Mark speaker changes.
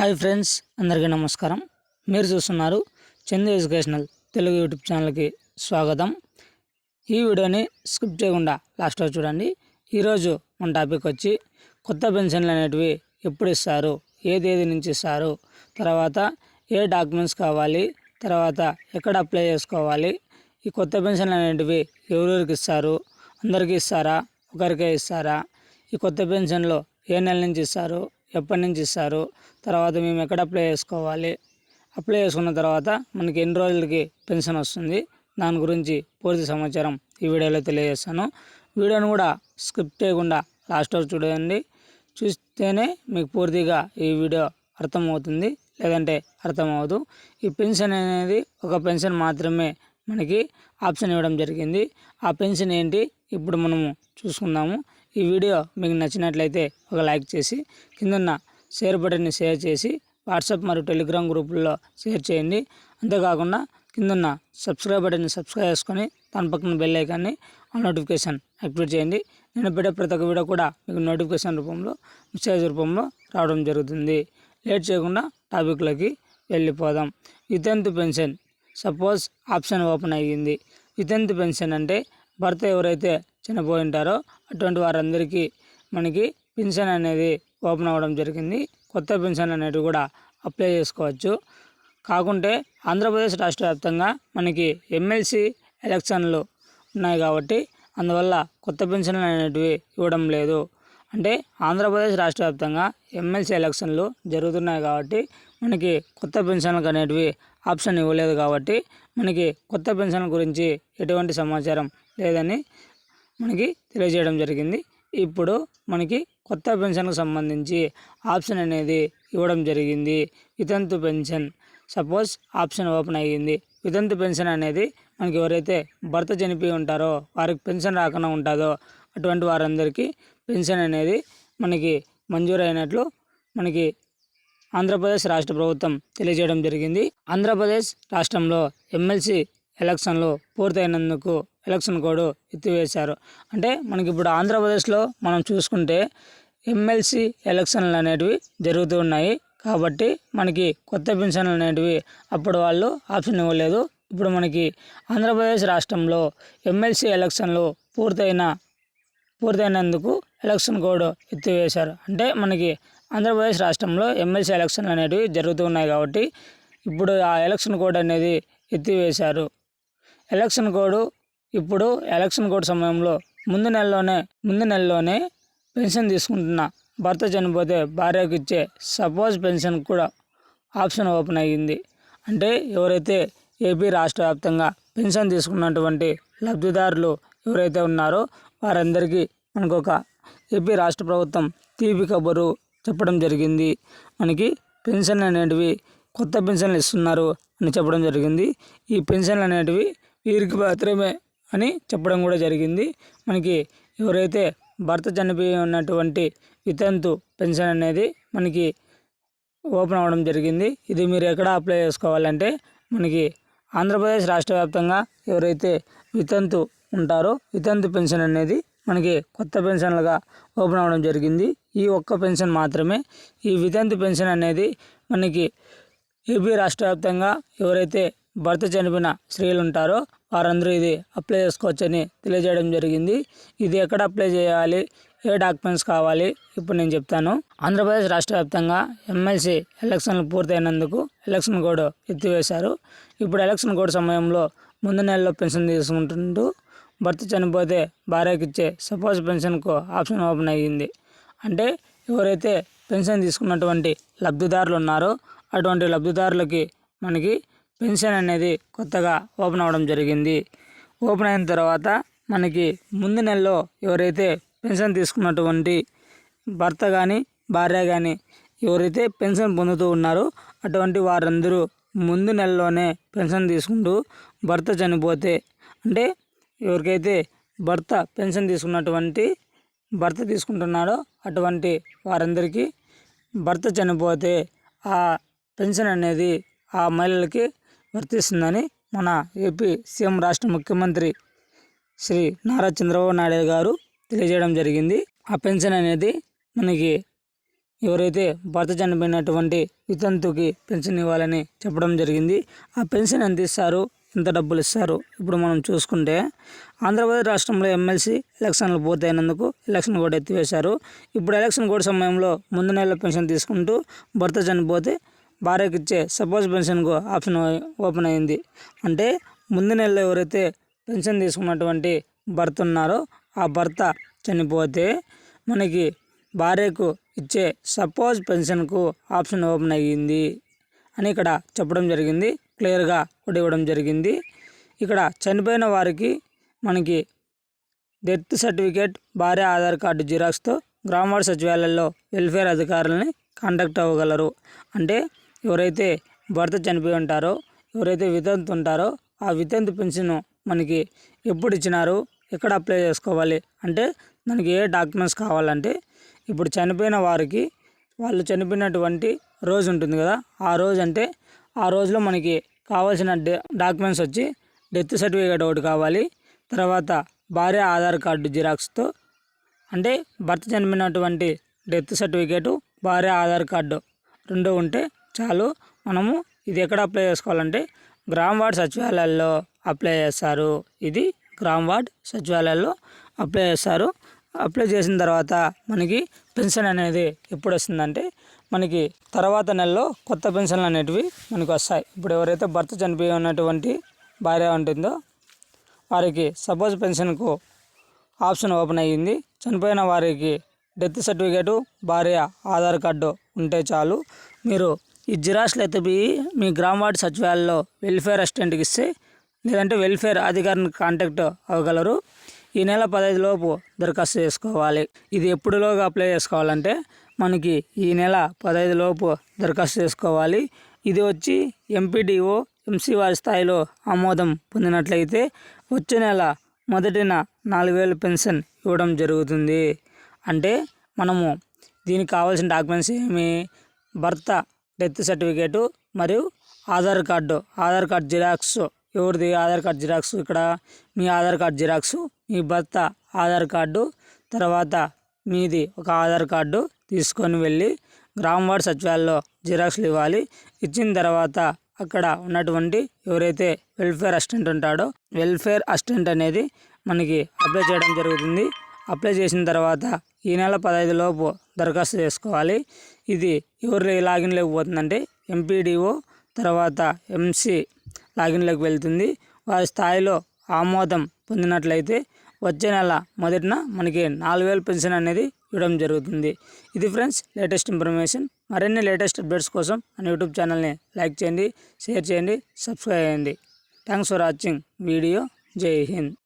Speaker 1: Hi friends, అందరికీ నమస్కారం. మీరు చూస్తున్నారు చందు ఎడ్యుకేషనల్ తెలుగు యూట్యూబ్ ఛానల్కి స్వాగతం. ఈ వీడియోని స్కిప్ చేయకుండా లాస్ట్ వరకు చూడండి. ఈరోజు మన టాపిక్ వచ్చి కొత్త పెన్షన్లు అనేటివి ఎప్పుడు ఇస్తారు, ఏ తేదీ నుంచి ఇస్తారు, తర్వాత ఏ డాక్యుమెంట్స్ కావాలి, తర్వాత ఎక్కడ అప్లై చేసుకోవాలి, ఈ కొత్త పెన్షన్లు అనేటివి ఎవరెవరికి ఇస్తారు, అందరికీ ఇస్తారా, ఒకరికే ఇస్తారా, ఈ కొత్త పెన్షన్లో ఏ నెల నుంచి ఇస్తారు, ఎప్పటి నుంచి ఇస్తారు, తర్వాత మేము ఎక్కడ అప్లై చేసుకోవాలి, అప్లై చేసుకున్న తర్వాత మనకి ఎన్ని రోజులకి పెన్షన్ వస్తుంది, దాని గురించి పూర్తి సమాచారం ఈ వీడియోలో తెలియజేస్తాను. వీడియోను కూడా స్కిప్ చేయకుండా లాస్ట్ వరకు చూడండి. చూస్తేనే మీకు పూర్తిగా ఈ వీడియో అర్థమవుతుంది, లేదంటే అర్థమవుదు. ఈ పెన్షన్ అనేది ఒక పెన్షన్ మాత్రమే మనకి ఆప్షన్ ఇవ్వడం జరిగింది. ఆ పెన్షన్ ఏంటి ఇప్పుడు మనము చూసుకుందాము. ఈ వీడియో మీకు నచ్చినట్లయితే ఒక లైక్ చేసి కిందన్న షేర్ బటన్ని షేర్ చేసి వాట్సాప్ మరియు టెలిగ్రామ్ గ్రూపుల్లో షేర్ చేయండి. అంతేకాకుండా కిందన్న సబ్స్క్రైబ్ బటన్ని సబ్స్క్రైబ్ చేసుకొని దాని పక్కన బెల్ ఐకాన్ని ఆ నోటిఫికేషన్ యాక్టివేట్ చేయండి. నేను పెట్టే ప్రతి ఒక్క వీడియో కూడా మీకు నోటిఫికేషన్ రూపంలో మెసేజ్ రూపంలో రావడం జరుగుతుంది. లేట్ చేయకుండా టాపిక్లోకి వెళ్ళిపోదాం. వితంతు పెన్షన్ సపోజ్ ఆప్షన్ ఓపెన్ అయ్యింది. వితంతు పెన్షన్ అంటే భర్త ఎవరైతే చనిపోయి ఉంటారో అటువంటి వారందరికీ మనకి పెన్షన్ అనేది ఓపెన్ అవ్వడం జరిగింది. కొత్త పెన్షన్ అనేవి కూడా అప్లై చేసుకోవచ్చు. కాకుంటే ఆంధ్రప్రదేశ్ రాష్ట్ర వ్యాప్తంగా మనకి ఎమ్మెల్సీ ఎలక్షన్లు ఉన్నాయి కాబట్టి అందువల్ల కొత్త పెన్షన్లు అనేటివి ఇవ్వడం లేదు. అంటే ఆంధ్రప్రదేశ్ రాష్ట్ర వ్యాప్తంగా ఎమ్మెల్సీ ఎలక్షన్లు జరుగుతున్నాయి కాబట్టి మనకి కొత్త పెన్షన్లకు అనేటివి ఆప్షన్ ఇవ్వలేదు కాబట్టి మనకి కొత్త పెన్షన్ల గురించి ఎటువంటి సమాచారం లేదని మనకి తెలియజేయడం జరిగింది. ఇప్పుడు మనకి కొత్త పెన్షన్కు సంబంధించి ఆప్షన్ అనేది ఇవ్వడం జరిగింది. వితంతు పెన్షన్ సపోజ్ ఆప్షన్ ఓపెన్ అయ్యింది. వితంతు పెన్షన్ అనేది మనకి ఎవరైతే భర్త చనిపోయి ఉంటారో వారికి పెన్షన్ రాకుండా ఉంటుందో అటువంటి వారందరికీ పెన్షన్ అనేది మనకి మంజూరు అయినట్లు మనకి ఆంధ్రప్రదేశ్ రాష్ట్ర ప్రభుత్వం తెలియజేయడం జరిగింది. ఆంధ్రప్రదేశ్ రాష్ట్రంలో ఎమ్మెల్సీ ఎలక్షన్లు పూర్తయినందుకు ఎలక్షన్ కోడ్ ఎత్తివేశారు. అంటే మనకి ఇప్పుడు ఆంధ్రప్రదేశ్లో మనం చూసుకుంటే ఎమ్మెల్సీ ఎలక్షన్లు అనేటివి జరుగుతూ ఉన్నాయి కాబట్టి మనకి కొత్త పెన్షన్లు అనేటివి అప్పుడు వాళ్ళు ఆప్షన్ ఇవ్వలేదు. ఇప్పుడు మనకి ఆంధ్రప్రదేశ్ రాష్ట్రంలో ఎమ్మెల్సీ ఎలక్షన్లు పూర్తయినందుకు ఎలక్షన్ కోడ్ ఎత్తివేశారు. అంటే మనకి ఆంధ్రప్రదేశ్ రాష్ట్రంలో ఎమ్మెల్సీ ఎలక్షన్లు అనేటివి జరుగుతూ ఉన్నాయి కాబట్టి ఇప్పుడు ఆ ఎలక్షన్ కోడ్ అనేది ఎత్తివేశారు. ఎలక్షన్ కోడ్ సమయంలో ముందు నెలలోనే పెన్షన్ తీసుకుంటున్న భర్త చనిపోతే భార్యకు ఇచ్చే సపోజ్ పెన్షన్ కూడా ఆప్షన్ ఓపెన్ అయ్యింది. అంటే ఎవరైతే ఏపీ రాష్ట్ర వ్యాప్తంగా పెన్షన్ తీసుకున్నటువంటి లబ్ధిదారులు ఎవరైతే ఉన్నారో వారందరికీ మనకు ఒక ఏపీ రాష్ట్ర ప్రభుత్వం తీపి కబురు చెప్పడం జరిగింది. మనకి పెన్షన్ అనేటివి కొత్త పెన్షన్లు ఇస్తున్నారు అని చెప్పడం జరిగింది. ఈ పెన్షన్లు అనేటివి వీరికి మాత్రమే అని చెప్పడం కూడా జరిగింది. మనకి ఎవరైతే భర్త చనిపోయి ఉన్నటువంటి వితంతు పెన్షన్ అనేది మనకి ఓపెన్ అవ్వడం జరిగింది. ఇది మీరు ఎక్కడ అప్లై చేసుకోవాలంటే మనకి ఆంధ్రప్రదేశ్ రాష్ట్ర వ్యాప్తంగా ఎవరైతే వితంతు ఉంటారో వితంతు పెన్షన్ అనేది మనకి కొత్త పెన్షన్లుగా ఓపెన్ అవ్వడం జరిగింది. ఈ ఒక్క పెన్షన్ మాత్రమే. ఈ వితంతు పెన్షన్ అనేది మనకి ఏపీ రాష్ట్ర వ్యాప్తంగా ఎవరైతే భర్త చనిపోయిన స్త్రీలు ఉంటారో వారందరూ ఇది అప్లై చేసుకోవచ్చని తెలియజేయడం జరిగింది. ఇది ఎక్కడ అప్లై చేయాలి, ఏ డాక్యుమెంట్స్ కావాలి ఇప్పుడు నేను చెప్తాను. ఆంధ్రప్రదేశ్ రాష్ట్ర వ్యాప్తంగా ఎమ్మెల్సీ ఎలక్షన్లు పూర్తయినందుకు ఎలక్షన్ కోడ్ ఎత్తివేశారు. ఇప్పుడు ఎలక్షన్ కోడ్ సమయంలో ముందు నెలలో పెన్షన్ తీసుకుంటూ భర్త చనిపోతే భార్యకి ఇచ్చే సపోజ్ పెన్షన్కు ఆప్షన్ ఓపెన్ అయ్యింది. అంటే ఎవరైతే పెన్షన్ తీసుకున్నటువంటి లబ్ధిదారులు ఉన్నారో అటువంటి లబ్ధిదారులకి మనకి పెన్షన్ అనేది కొత్తగా ఓపెన్ అవ్వడం జరిగింది. ఓపెన్ అయిన తర్వాత మనకి ముందు నెలలో ఎవరైతే పెన్షన్ తీసుకున్నటువంటి భర్త కానీ భార్య కానీ ఎవరైతే పెన్షన్ పొందుతూ ఉన్నారో అటువంటి వారందరూ ముందు నెలలోనే పెన్షన్ తీసుకుంటూ భర్త చనిపోతే అంటే ఎవరికైతే పెన్షన్ భర్త తీసుకుంటున్నాడో అటువంటి వారందరికీ భర్త చనిపోతే ఆ పెన్షన్ అనేది ఆ మహిళలకి వర్తిస్తుందని మన ఏపీ సీఎం రాష్ట్ర ముఖ్యమంత్రి శ్రీ నారా చంద్రబాబు నాయుడు గారు తెలియజేయడం జరిగింది. ఆ పెన్షన్ అనేది మనకి ఎవరైతే భర్త చనిపోయినటువంటి వితంతుకి పెన్షన్ ఇవ్వాలని చెప్పడం జరిగింది. ఆ పెన్షన్ ఎంత ఇస్తారు, ఎంత డబ్బులు ఇస్తారు ఇప్పుడు మనం చూసుకుంటే, ఆంధ్రప్రదేశ్ రాష్ట్రంలో ఎమ్మెల్సీ ఎలక్షన్లు పూర్తయినందుకు ఎలక్షన్ కోడ్ ఎత్తివేశారు. ఇప్పుడు ఎలక్షన్ కోడ్ సమయంలో ముందు నెలలో పెన్షన్ తీసుకుంటూ భర్త చనిపోతే భార్యకి ఇచ్చే సపోజ్ పెన్షన్కు ఆప్షన్ ఓపెన్ అయింది. అంటే ముందు నెలలో ఎవరైతే పెన్షన్ తీసుకున్నటువంటి భర్త ఉన్నారో ఆ భర్త చనిపోతే మనకి భార్యకు ఇచ్చే సపోజ్ పెన్షన్కు ఆప్షన్ ఓపెన్ అయ్యింది అని ఇక్కడ చెప్పడం జరిగింది. క్లియర్గా కూడా ఇవ్వడం జరిగింది. ఇక్కడ చనిపోయిన వారికి మనకి డెత్ సర్టిఫికేట్, భార్య ఆధార్ కార్డు జిరాక్స్తో గ్రామవార్డు సచివాలయాల్లో వెల్ఫేర్ అధికారులని కాంటాక్ట్ అవ్వగలరు. అంటే ఎవరైతే భర్త చనిపోయి ఉంటారో, ఎవరైతే వితంతు ఉంటారో ఆ వితంతు పెన్షన్ మనకి ఎప్పుడు ఇచ్చినారు, ఎక్కడ అప్లై చేసుకోవాలి అంటే దానికి ఏ డాక్యుమెంట్స్ కావాలంటే, ఇప్పుడు చనిపోయిన వారికి వాళ్ళు చనిపోయినటువంటి రోజు ఉంటుంది కదా, ఆ రోజు అంటే ఆ రోజులో మనకి కావాల్సిన డాక్యుమెంట్స్ వచ్చి డెత్ సర్టిఫికేట్ ఒకటి కావాలి. తర్వాత భార్య ఆధార్ కార్డు జిరాక్స్తో, అంటే భర్త చనిపోయినటువంటి డెత్ సర్టిఫికేటు, భార్య ఆధార్ కార్డు రెండు ఉంటే చాలు. మనము ఇది ఎక్కడ అప్లై చేసుకోవాలంటే గ్రామవార్డు సచివాలయాల్లో అప్లై చేస్తారు. ఇది గ్రామవార్డు సచివాలయాల్లో అప్లై చేస్తారు. అప్లై చేసిన తర్వాత మనకి పెన్షన్ అనేది ఎప్పుడు వస్తుందంటే మనకి తర్వాత నెలలో కొత్త పెన్షన్లు అనేటివి మనకు వస్తాయి. ఇప్పుడు ఎవరైతే భర్త చనిపోయి ఉన్నటువంటి భార్య ఉంటుందో వారికి సపోజ్ పెన్షన్కు ఆప్షన్ ఓపెన్ అయ్యింది. చనిపోయిన వారికి డెత్ సర్టిఫికేటు, భార్య ఆధార్ కార్డు ఉంటే చాలు. మీరు ఈ జిరాక్స్లు ఎత్తిపోయి మీ గ్రామవార్డు సచివాలయంలో వెల్ఫేర్ అసిస్టెంట్కి ఇస్తే, లేదంటే వెల్ఫేర్ అధికారిని కాంటాక్ట్ అవ్వగలరు. ఈ నెల 15 లోపు దరఖాస్తు చేసుకోవాలి. ఇది ఎప్పుడులోగా అప్లై చేసుకోవాలంటే మనకి ఈ నెల 15 లోపు దరఖాస్తు చేసుకోవాలి. ఇది వచ్చి ఎంపీడీఓ, ఎంసీ వారి స్థాయిలో ఆమోదం పొందినట్లయితే వచ్చే నెల మొదటిన 4,000 పెన్షన్ ఇవ్వడం జరుగుతుంది. అంటే మనము దీనికి కావాల్సిన డాక్యుమెంట్స్ ఏమి, భర్త డెత్ సర్టిఫికేటు మరియు ఆధార్ కార్డు జిరాక్స్. ఎవరిది ఆధార్ కార్డు జిరాక్స్? ఇక్కడ మీ ఆధార్ కార్డు జిరాక్స్, మీ భర్త ఆధార్ కార్డు, తర్వాత మీది ఒక ఆధార్ కార్డు తీసుకొని వెళ్ళి గ్రామవార్డు సచివాలయంలో జిరాక్స్లు ఇవ్వాలి. ఇచ్చిన తర్వాత అక్కడ ఉన్నటువంటి ఎవరైతే వెల్ఫేర్ అసిస్టెంట్ ఉంటాడో, వెల్ఫేర్ అసిస్టెంట్ అనేది మనకి అప్లై చేయడం జరుగుతుంది. అప్లై చేసిన తర్వాత ఈ నెల 15 లోపు దరఖాస్తు చేసుకోవాలి. ఇది ఎవరు లాగిన్లోకి పోతుందంటే ఎంపీడీఓ, తర్వాత ఎంసీ లాగిన్లోకి వెళ్తుంది. వారి స్థాయిలో ఆమోదం పొందినట్లయితే వచ్చే నెల మొదటిన మనకి 4,000 పెన్షన్ అనేది ఇవ్వడం జరుగుతుంది. ఇది ఫ్రెండ్స్ లేటెస్ట్ ఇన్ఫర్మేషన్. మరిన్ని లేటెస్ట్ అప్డేట్స్ కోసం మన యూట్యూబ్ ఛానల్ని లైక్ చేయండి, షేర్ చేయండి, సబ్స్క్రైబ్ చేయండి. Thanks for watching video. జై హింద్.